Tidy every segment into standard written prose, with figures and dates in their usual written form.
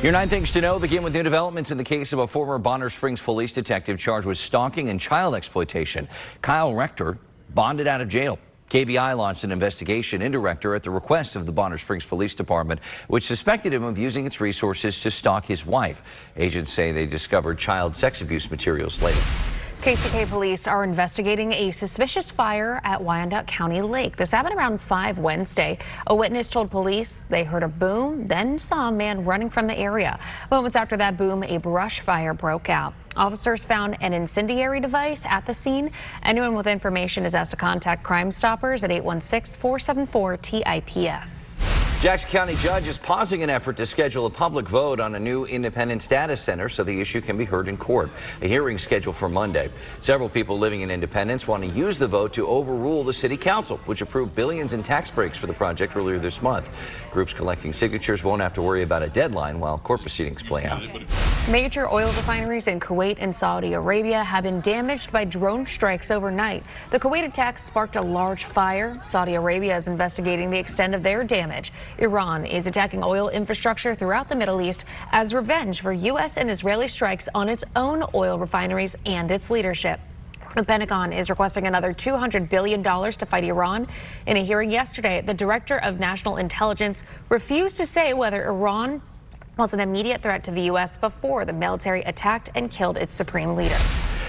Your 9 things to know begin with new developments in the case of a former Bonner Springs police detective charged with stalking and child exploitation. Kyle Rector bonded out of jail. KBI launched an investigation into Rector at the request of the Bonner Springs Police Department, which suspected him of using its resources to stalk his wife. Agents say they discovered child sex abuse materials later. KCK police are investigating a suspicious fire at Wyandotte County Lake. This happened around 5 Wednesday. A witness told police they heard a boom, then saw a man running from the area. Moments after that boom, a brush fire broke out. Officers found an incendiary device at the scene. Anyone with information is asked to contact Crime Stoppers at 816-474-TIPS. Jackson County judge is pausing an effort to schedule a public vote on a new Independence Data Center so the issue can be heard in court. A hearing scheduled for Monday. Several people living in Independence want to use the vote to overrule the city council, which approved billions in tax breaks for the project earlier this month. Groups collecting signatures won't have to worry about a deadline while court proceedings play out. Major oil refineries in Kuwait and Saudi Arabia have been damaged by drone strikes overnight. The Kuwait attack sparked a large fire. Saudi Arabia is investigating the extent of their damage. Iran is attacking oil infrastructure throughout the Middle East as revenge for U.S. and Israeli strikes on its own oil refineries and its leadership. The Pentagon is requesting another $200 billion to fight Iran. In a hearing yesterday, the Director of National Intelligence refused to say whether Iran was an immediate threat to the U.S. before the military attacked and killed its supreme leader.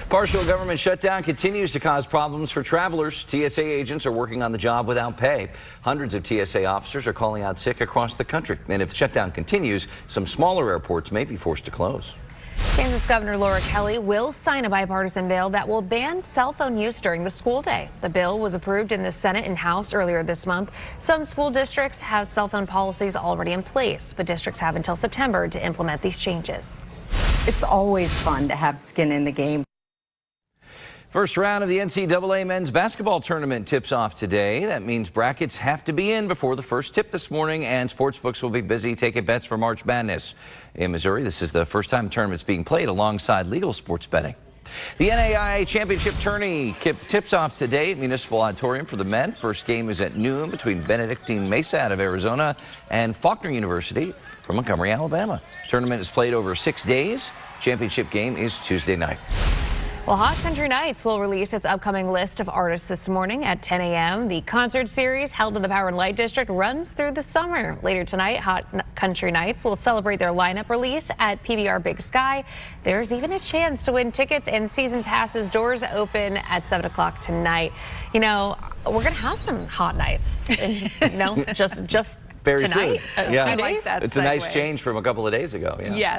Partial government shutdown continues to cause problems for travelers. TSA agents are working on the job without pay. Hundreds of TSA officers are calling out sick across the country. And if the shutdown continues, some smaller airports may be forced to close. Kansas Governor Laura Kelly will sign a bipartisan bill that will ban cell phone use during the school day. The bill was approved in the Senate and House earlier this month. Some school districts have cell phone policies already in place, but districts have until September to implement these changes. It's always fun to have skin in the game. First round of the NCAA men's basketball tournament tips off today. That means brackets have to be in before the first tip this morning, and sportsbooks will be busy taking bets for March Madness. In Missouri, this is the first time the tournament's being played alongside legal sports betting. The NAIA Championship Tourney tips off today at Municipal Auditorium for the men. First game is at noon between Benedictine Mesa out of Arizona and Faulkner University from Montgomery, Alabama. Tournament is played over 6 days. Championship game is Tuesday night. Well, Hot Country Nights will release its upcoming list of artists this morning at 10 a.m. The concert series held in the Power and Light District runs through the summer. Later tonight, Hot Country Nights will celebrate their lineup release at PBR Big Sky. There's even a chance to win tickets and season passes. Doors open at 7 o'clock tonight. You know, we're going to have some hot nights, just Very tonight. soon. Yeah. I like that It's a segue. nice change from a couple of days ago. Yeah.